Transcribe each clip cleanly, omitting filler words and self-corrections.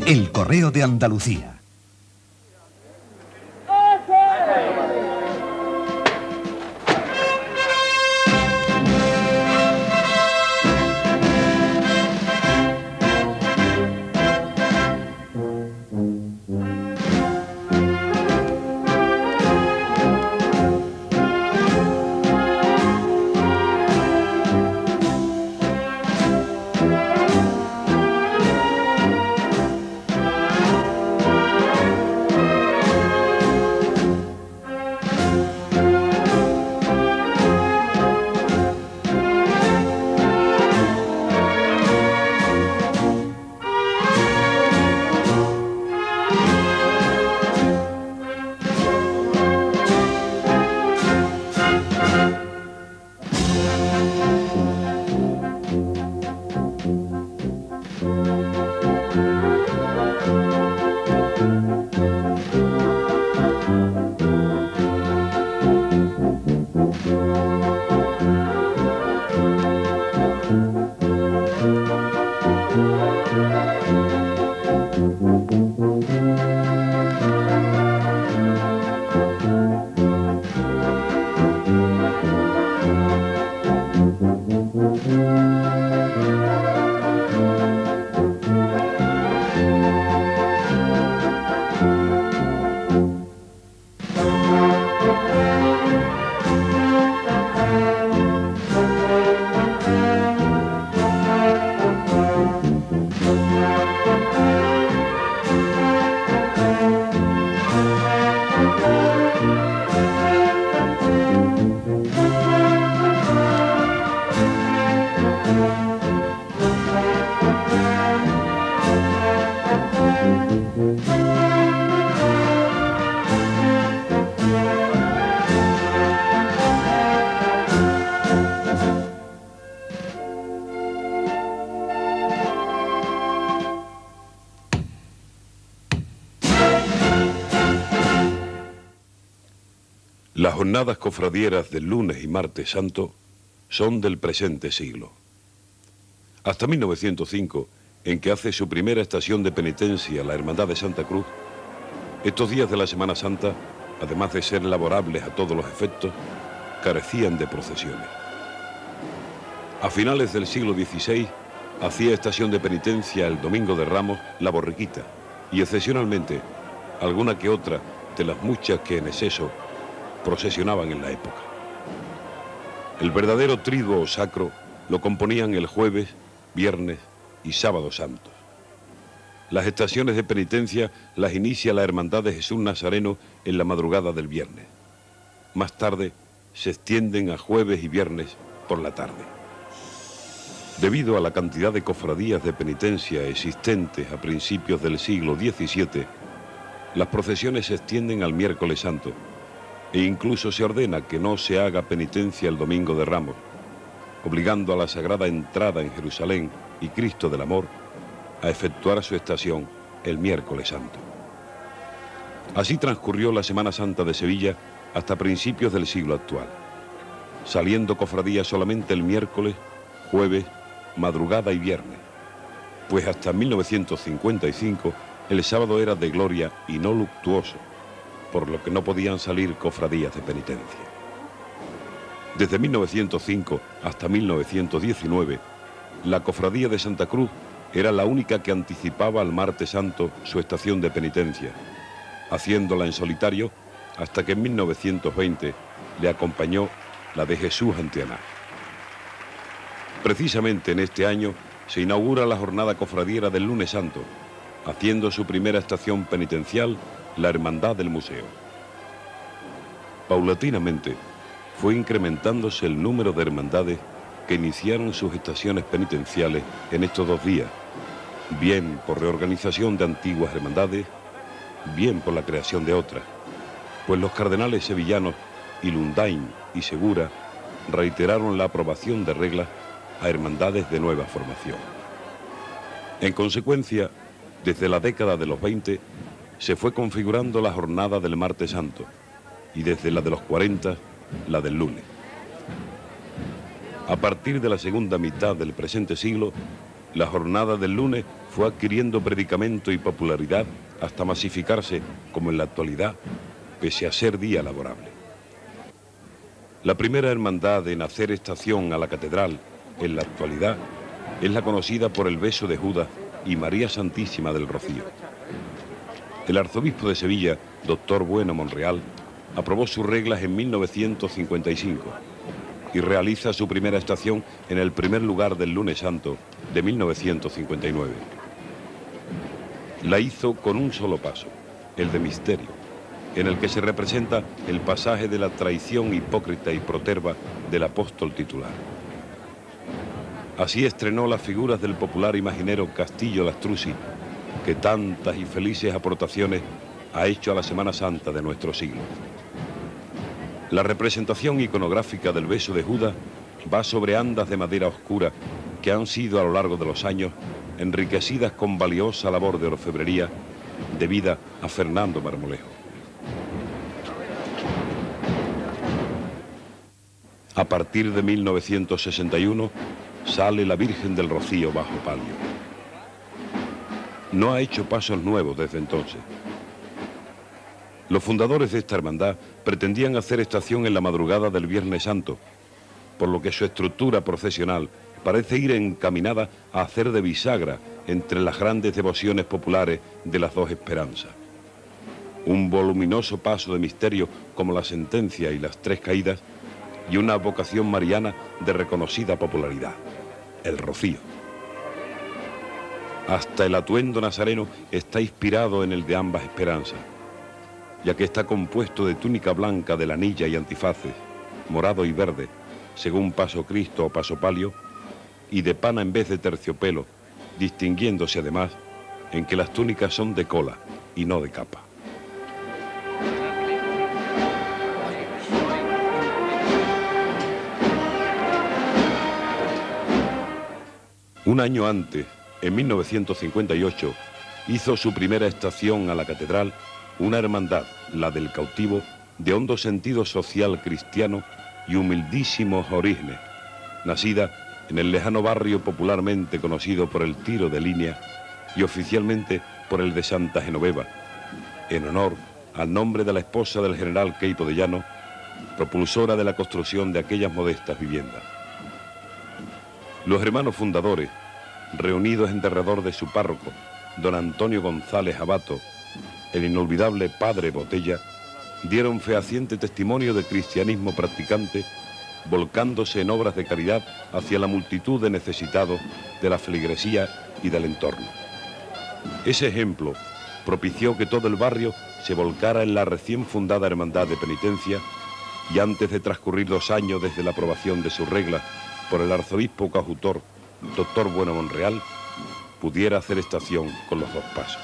El Correo de Andalucía. Las jornadas cofradieras del lunes y martes santo son del presente siglo. Hasta 1905, en que hace su primera estación de penitencia la Hermandad de Santa Cruz, estos días de la Semana Santa, además de ser laborables a todos los efectos, carecían de procesiones. A finales del siglo XVI, hacía estación de penitencia el Domingo de Ramos la borriquita y excepcionalmente alguna que otra de las muchas que en exceso procesionaban en la época. El verdadero triduo sacro lo componían el jueves, viernes y sábado santos. Las estaciones de penitencia las inicia la Hermandad de Jesús Nazareno en la madrugada del viernes. Más tarde se extienden a jueves y viernes por la tarde. Debido a la cantidad de cofradías de penitencia existentes a principios del siglo XVII, las procesiones se extienden al miércoles santo, e incluso se ordena que no se haga penitencia el Domingo de Ramos, obligando a la Sagrada Entrada en Jerusalén y Cristo del Amor a efectuar su estación el miércoles santo. Así transcurrió la Semana Santa de Sevilla hasta principios del siglo actual, saliendo cofradías solamente el miércoles, jueves, madrugada y viernes, pues hasta 1955 el sábado era de gloria y no luctuoso, por lo que no podían salir cofradías de penitencia. Desde 1905 hasta 1919, la Cofradía de Santa Cruz era la única que anticipaba al martes santo su estación de penitencia, haciéndola en solitario hasta que en 1920 le acompañó la de Jesús Antianá. Precisamente en este año se inaugura la jornada cofradiera del lunes santo, haciendo su primera estación penitencial la Hermandad del Museo. Paulatinamente fue incrementándose el número de hermandades que iniciaron sus estaciones penitenciales en estos 2 días, bien por reorganización de antiguas hermandades, bien por la creación de otras, pues los cardenales sevillanos Ilundain y Segura reiteraron la aprobación de reglas a hermandades de nueva formación. En consecuencia, desde la década de los 20 se fue configurando la jornada del martes santo y desde la de los 40 la del lunes. A partir de la segunda mitad del presente siglo, la jornada del lunes fue adquiriendo predicamento y popularidad hasta masificarse, como en la actualidad, pese a ser día laborable. La primera hermandad en hacer estación a la catedral, en la actualidad, es la conocida por el Beso de Judas y María Santísima del Rocío. El arzobispo de Sevilla, doctor Bueno Monreal, aprobó sus reglas en 1955 y realiza su primera estación en el primer lugar del Lunes Santo de 1959. La hizo con un solo paso, el de misterio, en el que se representa el pasaje de la traición hipócrita y proterva del apóstol titular. Así estrenó las figuras del popular imaginero Castillo Lastrucci, que tantas y felices aportaciones ha hecho a la Semana Santa de nuestro siglo. La representación iconográfica del Beso de Judas va sobre andas de madera oscura que han sido a lo largo de los años enriquecidas con valiosa labor de orfebrería debida a Fernando Marmolejo. A partir de 1961 sale la Virgen del Rocío bajo palio. No ha hecho pasos nuevos desde entonces. Los fundadores de esta hermandad pretendían hacer estación en la madrugada del Viernes Santo, por lo que su estructura procesional parece ir encaminada a hacer de bisagra entre las grandes devociones populares de las dos esperanzas. Un voluminoso paso de misterio como la Sentencia y las Tres Caídas, y una vocación mariana de reconocida popularidad, el Rocío. Hasta el atuendo nazareno está inspirado en el de ambas esperanzas, ya que está compuesto de túnica blanca de lanilla y antifaces, morado y verde, según paso Cristo o paso palio, y de pana en vez de terciopelo, distinguiéndose además en que las túnicas son de cola y no de capa. Un año antes, en 1958, hizo su primera estación a la catedral una hermandad, la del Cautivo, de hondo sentido social cristiano y humildísimos orígenes, nacida en el lejano barrio popularmente conocido por el Tiro de Línea y oficialmente por el de Santa Genoveva, en honor al nombre de la esposa del general Queipo de Llano, propulsora de la construcción de aquellas modestas viviendas. Los hermanos fundadores, reunidos en derredor de su párroco, don Antonio González Abato, el inolvidable padre Botella, dieron fehaciente testimonio de cristianismo practicante, volcándose en obras de caridad hacia la multitud de necesitados de la feligresía y del entorno. Ese ejemplo propició que todo el barrio se volcara en la recién fundada Hermandad de Penitencia, y antes de transcurrir 2 años desde la aprobación de sus reglas por el arzobispo coadjutor, doctor Bueno Monreal, pudiera hacer estación con los dos pasos.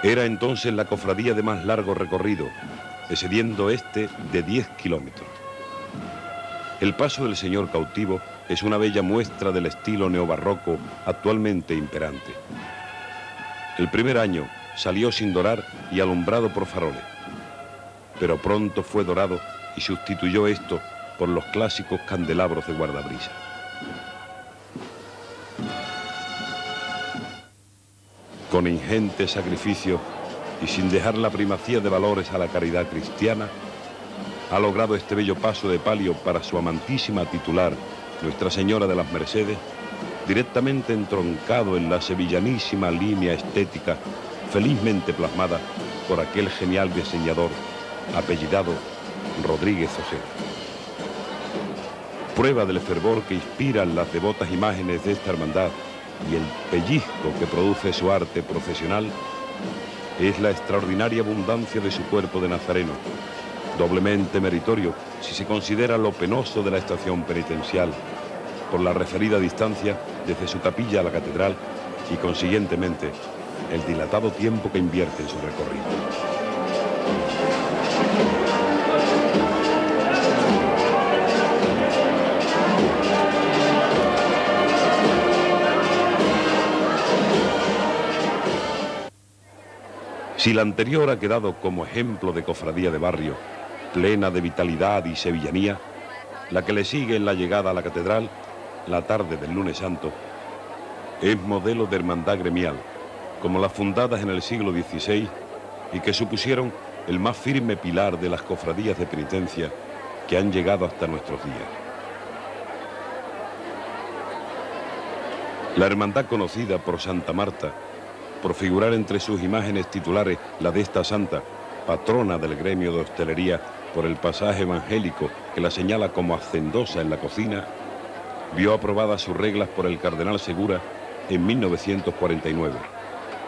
Era entonces la cofradía de más largo recorrido, excediendo este de 10 kilómetros. El paso del Señor Cautivo es una bella muestra del estilo neobarroco actualmente imperante. El primer año salió sin dorar y alumbrado por faroles, pero pronto fue dorado y sustituyó esto por los clásicos candelabros de guardabrisa. Con ingentes sacrificios y sin dejar la primacía de valores a la caridad cristiana, ha logrado este bello paso de palio para su amantísima titular, Nuestra Señora de las Mercedes, directamente entroncado en la sevillanísima línea estética felizmente plasmada por aquel genial diseñador apellidado Rodríguez Ojeda. Prueba del fervor que inspiran las devotas imágenes de esta hermandad y el pellizco que produce su arte profesional es la extraordinaria abundancia de su cuerpo de nazareno, doblemente meritorio si se considera lo penoso de la estación penitencial, por la referida distancia desde su capilla a la catedral y consiguientemente el dilatado tiempo que invierte en su recorrido. Si la anterior ha quedado como ejemplo de cofradía de barrio, plena de vitalidad y sevillanía, la que le sigue en la llegada a la catedral la tarde del lunes santo, es modelo de hermandad gremial, como las fundadas en el siglo XVI y que supusieron el más firme pilar de las cofradías de penitencia que han llegado hasta nuestros días. La hermandad conocida por Santa Marta, por figurar entre sus imágenes titulares la de esta santa, patrona del gremio de hostelería, por el pasaje evangélico que la señala como hacendosa en la cocina, vio aprobadas sus reglas por el cardenal Segura en 1949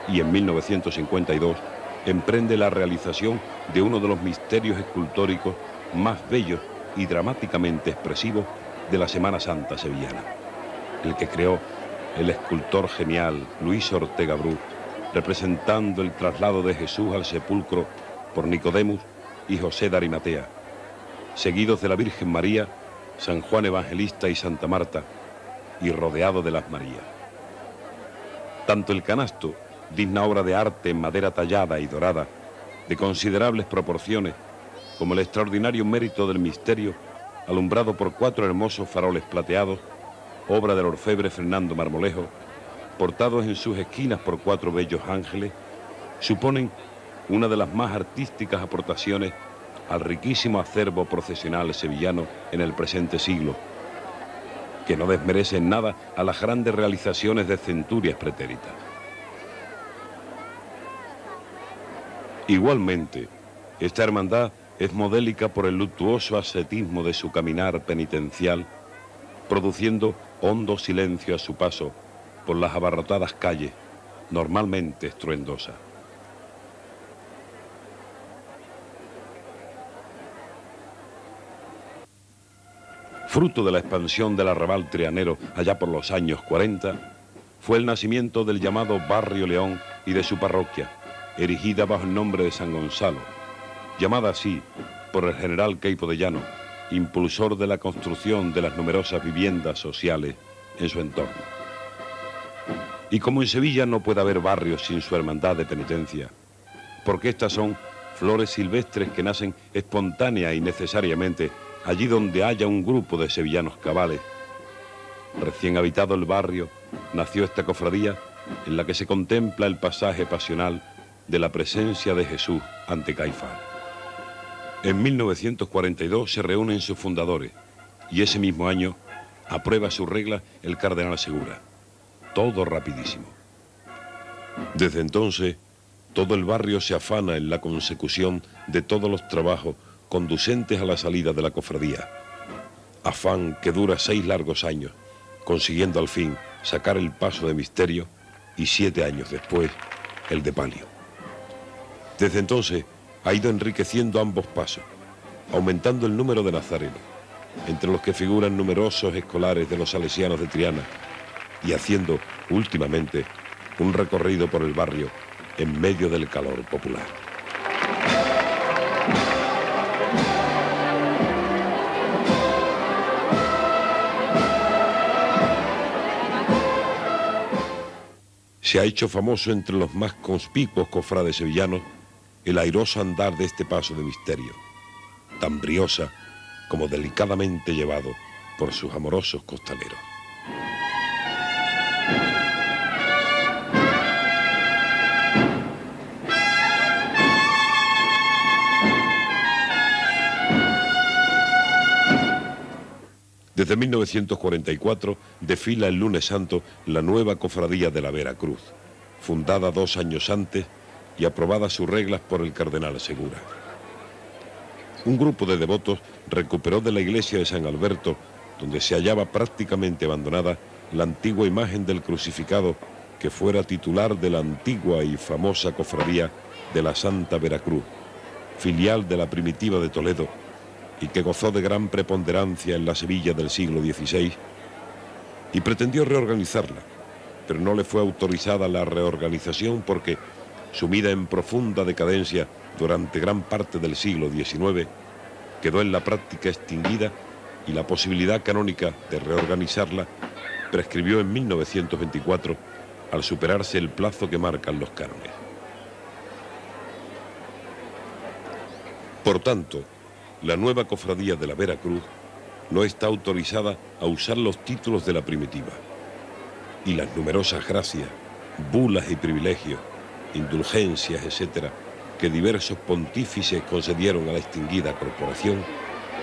y en 1952 emprende la realización de uno de los misterios escultóricos más bellos y dramáticamente expresivos de la Semana Santa sevillana, el que creó el escultor genial Luis Ortega Bru, representando el traslado de Jesús al sepulcro por Nicodemus y José de Arimatea, seguidos de la Virgen María, San Juan Evangelista y Santa Marta, y rodeado de las Marías. Tanto el canasto, digna obra de arte en madera tallada y dorada, de considerables proporciones, como el extraordinario mérito del misterio, alumbrado por 4 hermosos faroles plateados, obra del orfebre Fernando Marmolejo, portados en sus esquinas por 4 bellos ángeles, suponen una de las más artísticas aportaciones al riquísimo acervo procesional sevillano en el presente siglo, que no desmerece en nada a las grandes realizaciones de centurias pretéritas. Igualmente, esta hermandad es modélica por el luctuoso ascetismo de su caminar penitencial, produciendo hondo silencio a su paso por las abarrotadas calles, normalmente estruendosas. Fruto de la expansión del arrabal trianero allá por los años 40, fue el nacimiento del llamado Barrio León y de su parroquia, erigida bajo el nombre de San Gonzalo, llamada así por el general Queipo de Llano, impulsor de la construcción de las numerosas viviendas sociales en su entorno. Y como en Sevilla no puede haber barrios sin su hermandad de penitencia, porque estas son flores silvestres que nacen espontánea y necesariamente allí donde haya un grupo de sevillanos cabales. Recién habitado el barrio, nació esta cofradía en la que se contempla el pasaje pasional de la presencia de Jesús ante Caifás. En 1942 se reúnen sus fundadores y ese mismo año aprueba sus reglas el cardenal Segura. Todo rapidísimo. Desde entonces, todo el barrio se afana en la consecución de todos los trabajos conducentes a la salida de la cofradía. Afán que dura 6 largos años, consiguiendo al fin sacar el paso de misterio y 7 años después, el de palio. Desde entonces ha ido enriqueciendo ambos pasos, aumentando el número de nazarenos, entre los que figuran numerosos escolares de los salesianos de Triana, y haciendo últimamente un recorrido por el barrio en medio del calor popular. Se ha hecho famoso entre los más conspicuos cofrades sevillanos el airoso andar de este paso de misterio, tan briosa como delicadamente llevado por sus amorosos costaleros. Desde 1944 desfila el lunes santo la nueva cofradía de la Veracruz, fundada 2 años antes y aprobada sus reglas por el cardenal Segura. Un grupo de devotos recuperó de la iglesia de San Alberto, donde se hallaba prácticamente abandonada, la antigua imagen del crucificado que fuera titular de la antigua y famosa cofradía de la Santa Veracruz, filial de la primitiva de Toledo, y que gozó de gran preponderancia en la Sevilla del siglo XVI, y pretendió reorganizarla, pero no le fue autorizada la reorganización porque, sumida en profunda decadencia durante gran parte del siglo XIX, quedó en la práctica extinguida y la posibilidad canónica de reorganizarla prescribió en 1924 al superarse el plazo que marcan los cánones. Por tanto, la nueva cofradía de la Veracruz no está autorizada a usar los títulos de la primitiva, y las numerosas gracias, bulas y privilegios, indulgencias, etc., que diversos pontífices concedieron a la extinguida corporación,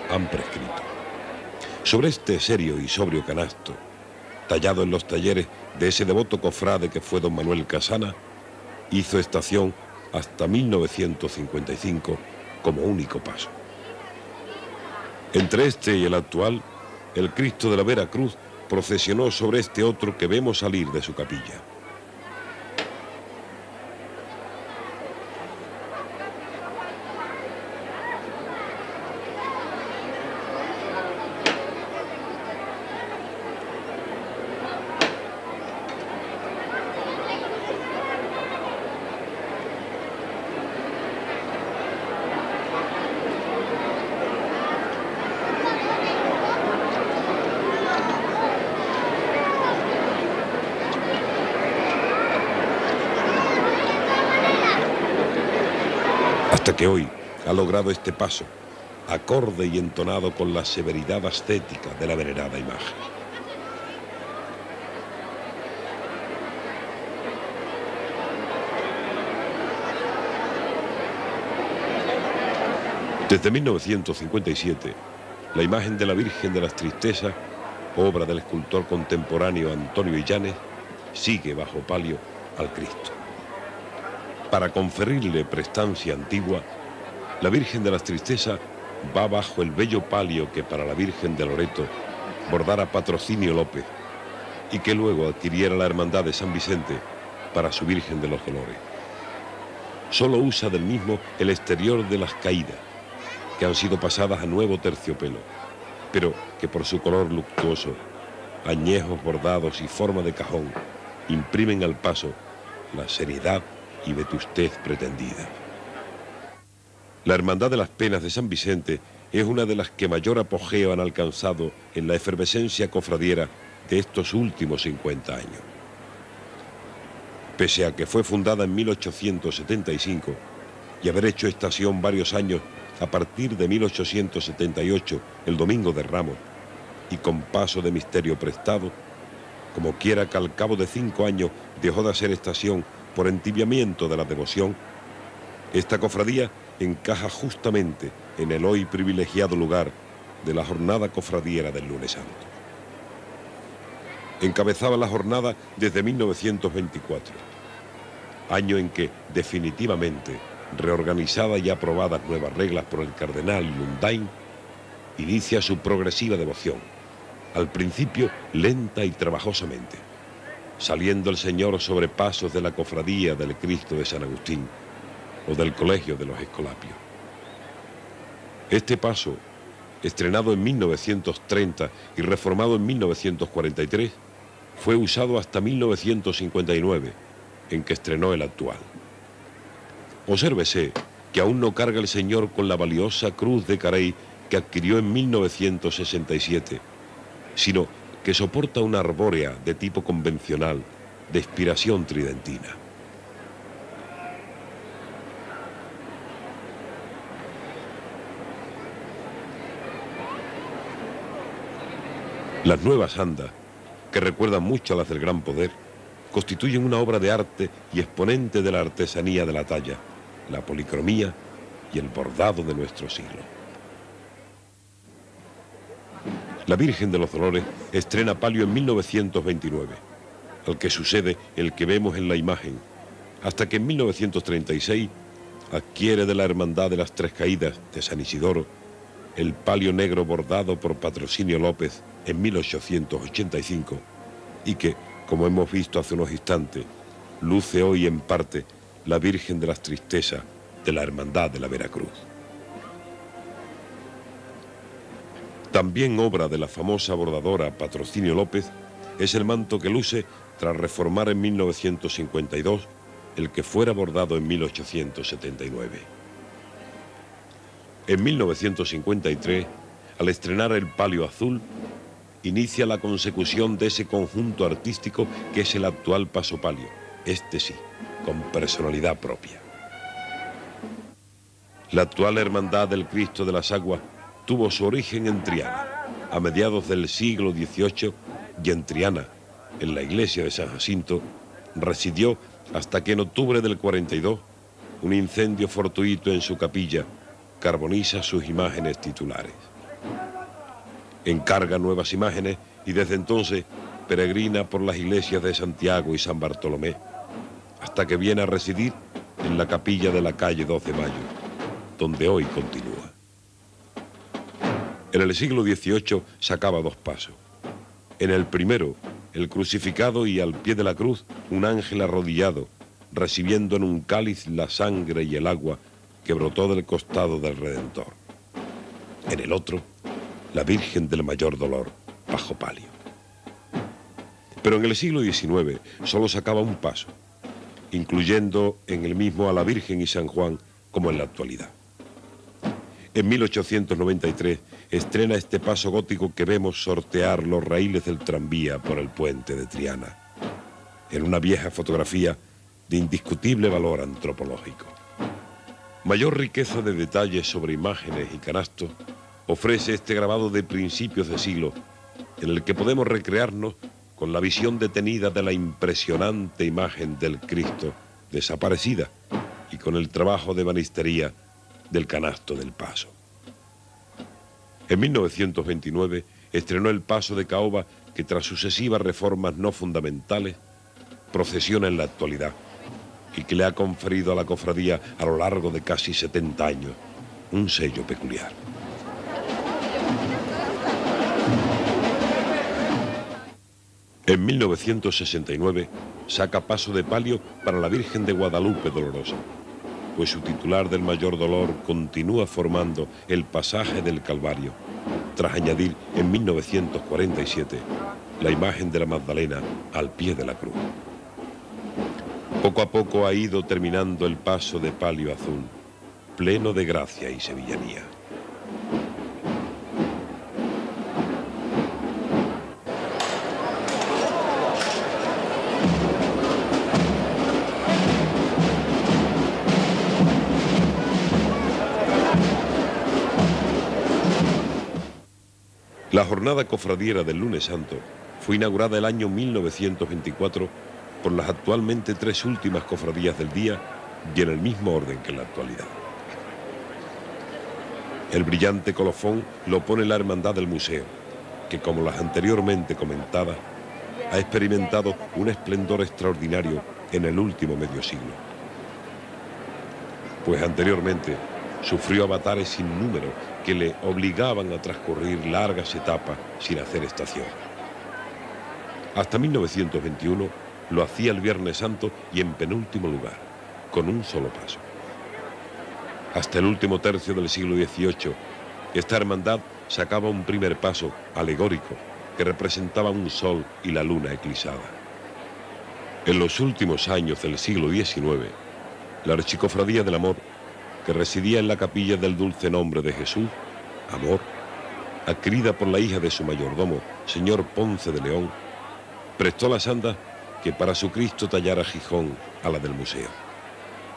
han prescrito. Sobre este serio y sobrio canasto, tallado en los talleres de ese devoto cofrade que fue don Manuel Casana, hizo estación hasta 1955 como único paso. Entre este y el actual, el Cristo de la Vera Cruz procesionó sobre este otro que vemos salir de su capilla. Hasta que hoy ha logrado este paso, acorde y entonado con la severidad ascética de la venerada imagen. Desde 1957, la imagen de la Virgen de las Tristezas, obra del escultor contemporáneo Antonio Illanes, sigue bajo palio al Cristo. Para conferirle prestancia antigua, la Virgen de las Tristezas va bajo el bello palio que para la Virgen de Loreto bordara Patrocinio López y que luego adquiriera la Hermandad de San Vicente para su Virgen de los Dolores. Solo usa del mismo el exterior de las caídas, que han sido pasadas a nuevo terciopelo, pero que por su color luctuoso, añejos bordados y forma de cajón, imprimen al paso la seriedad y vetustez pretendida. La Hermandad de las Penas de San Vicente es una de las que mayor apogeo han alcanzado en la efervescencia cofradiera de estos últimos 50 años. Pese a que fue fundada en 1875 y haber hecho estación varios años a partir de 1878, el Domingo de Ramos, y con paso de misterio prestado, como quiera que al cabo de 5 años dejó de hacer estación por entibiamiento de la devoción, esta cofradía encaja justamente en el hoy privilegiado lugar de la jornada cofradiera del Lunes Santo. Encabezaba la jornada desde 1924, año en que definitivamente, reorganizadas y aprobadas nuevas reglas por el cardenal Lundain, inicia su progresiva devoción, al principio lenta y trabajosamente, saliendo el Señor sobre pasos de la cofradía del Cristo de San Agustín o del Colegio de los Escolapios. Este paso, estrenado en 1930 y reformado en 1943, fue usado hasta 1959, en que estrenó el actual. Obsérvese que aún no carga el Señor con la valiosa cruz de Carey que adquirió en 1967, sino que soporta una arbórea de tipo convencional de inspiración tridentina. Las nuevas andas, que recuerdan mucho a las del Gran Poder, constituyen una obra de arte y exponente de la artesanía de la talla, la policromía y el bordado de nuestro siglo. La Virgen de los Dolores estrena palio en 1929, al que sucede el que vemos en la imagen, hasta que en 1936 adquiere de la Hermandad de las Tres Caídas de San Isidoro el palio negro bordado por Patrocinio López en 1885 y que, como hemos visto hace unos instantes, luce hoy en parte la Virgen de las Tristezas de la Hermandad de la Veracruz. También obra de la famosa bordadora Patrocinio López es el manto que luce tras reformar en 1952 el que fuera bordado en 1879. En 1953, al estrenar el palio azul, inicia la consecución de ese conjunto artístico que es el actual pasopalio, este sí, con personalidad propia. La actual Hermandad del Cristo de las Aguas tuvo su origen en Triana, a mediados del siglo XVIII y en Triana, en la iglesia de San Jacinto, residió hasta que en octubre del 42 un incendio fortuito en su capilla carboniza sus imágenes titulares. Encarga nuevas imágenes y desde entonces peregrina por las iglesias de Santiago y San Bartolomé, hasta que viene a residir en la capilla de la calle 2 de Mayo, donde hoy continúa. En el siglo XVIII sacaba dos pasos. En el primero, el crucificado y al pie de la cruz un ángel arrodillado, recibiendo en un cáliz la sangre y el agua que brotó del costado del Redentor. En el otro, la Virgen del Mayor Dolor, bajo palio. Pero en el siglo XIX solo sacaba un paso, incluyendo en el mismo a la Virgen y San Juan como en la actualidad. En 1893 estrena este paso gótico que vemos sortear los raíles del tranvía por el puente de Triana, en una vieja fotografía de indiscutible valor antropológico. Mayor riqueza de detalles sobre imágenes y canastos ofrece este grabado de principios de siglo, en el que podemos recrearnos con la visión detenida de la impresionante imagen del Cristo desaparecida y con el trabajo de ebanistería del canasto del paso. En 1929 estrenó el paso de caoba que tras sucesivas reformas no fundamentales procesiona en la actualidad y que le ha conferido a la cofradía a lo largo de casi 70 años un sello peculiar. En 1969 saca paso de palio para la Virgen de Guadalupe Dolorosa, pues su titular del Mayor Dolor continúa formando el pasaje del Calvario, tras añadir en 1947 la imagen de la Magdalena al pie de la cruz. Poco a poco ha ido terminando el paso de palio azul, pleno de gracia y sevillanía. La jornada cofradiera del Lunes Santo fue inaugurada el año 1924 por las actualmente tres últimas cofradías del día y en el mismo orden que en la actualidad. El brillante colofón lo pone la Hermandad del Museo, que como las anteriormente comentadas, ha experimentado un esplendor extraordinario en el último medio siglo. Pues anteriormente sufrió avatares sin número que le obligaban a transcurrir largas etapas sin hacer estación. Hasta 1921 lo hacía el Viernes Santo y en penúltimo lugar, con un solo paso. Hasta el último tercio del siglo XVIII, esta hermandad sacaba un primer paso alegórico que representaba un sol y la luna eclipsada. En los últimos años del siglo XIX, la Archicofradía del Amor, que residía en la capilla del Dulce Nombre de Jesús, Amor, adquirida por la hija de su mayordomo, señor Ponce de León, prestó las andas que para su Cristo tallara Gijón a la del museo,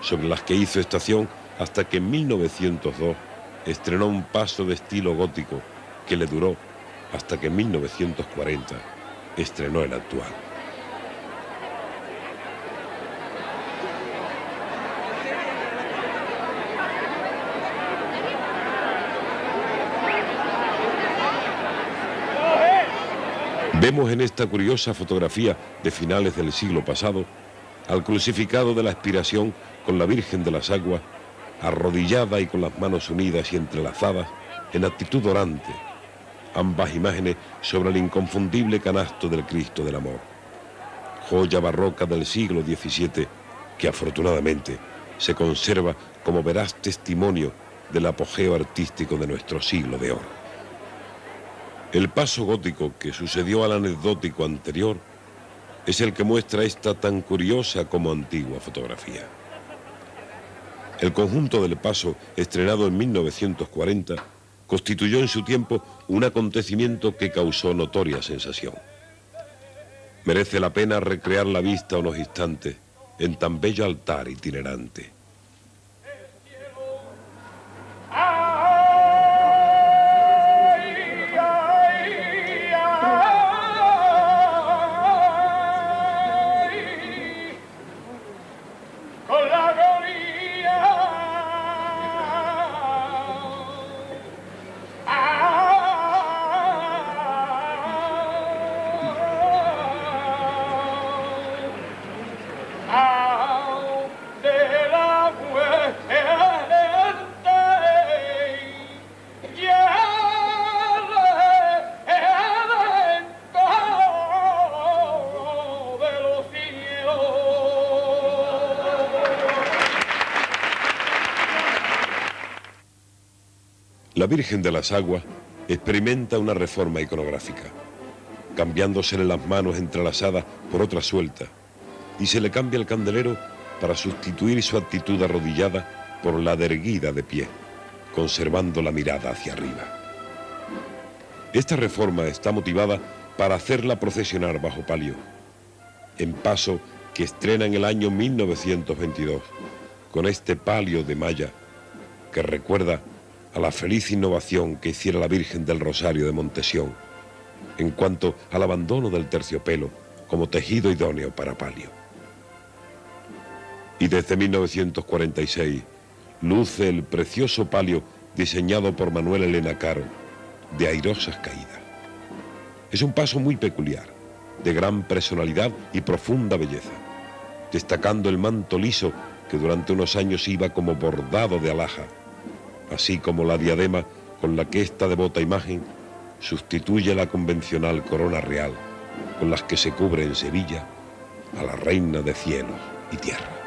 sobre las que hizo estación hasta que en 1902 estrenó un paso de estilo gótico que le duró hasta que en 1940 estrenó el actual. Vemos en esta curiosa fotografía de finales del siglo pasado al crucificado de la Expiración con la Virgen de las Aguas, arrodillada y con las manos unidas y entrelazadas en actitud orante, ambas imágenes sobre el inconfundible canasto del Cristo del Amor, joya barroca del siglo XVII que afortunadamente se conserva como veraz testimonio del apogeo artístico de nuestro siglo de oro. El paso gótico que sucedió al anecdótico anterior es el que muestra esta tan curiosa como antigua fotografía. El conjunto del paso, estrenado en 1940, constituyó en su tiempo un acontecimiento que causó notoria sensación. Merece la pena recrear la vista unos instantes en tan bello altar itinerante. La Virgen de las Aguas experimenta una reforma iconográfica, cambiándosele las manos entrelazadas por otras sueltas, y se le cambia el candelero para sustituir su actitud arrodillada por la de erguida de pie, conservando la mirada hacia arriba. Esta reforma está motivada para hacerla procesionar bajo palio, en paso que estrena en el año 1922, con este palio de malla que recuerda a la feliz innovación que hiciera la Virgen del Rosario de Montesión en cuanto al abandono del terciopelo como tejido idóneo para palio. Y desde 1946 luce el precioso palio diseñado por Manuel Elena Caro, de airosas caídas. Es un paso muy peculiar, de gran personalidad y profunda belleza, destacando el manto liso que durante unos años iba como bordado de alhaja, así como la diadema con la que esta devota imagen sustituye la convencional corona real con las que se cubre en Sevilla a la reina de cielos y tierra.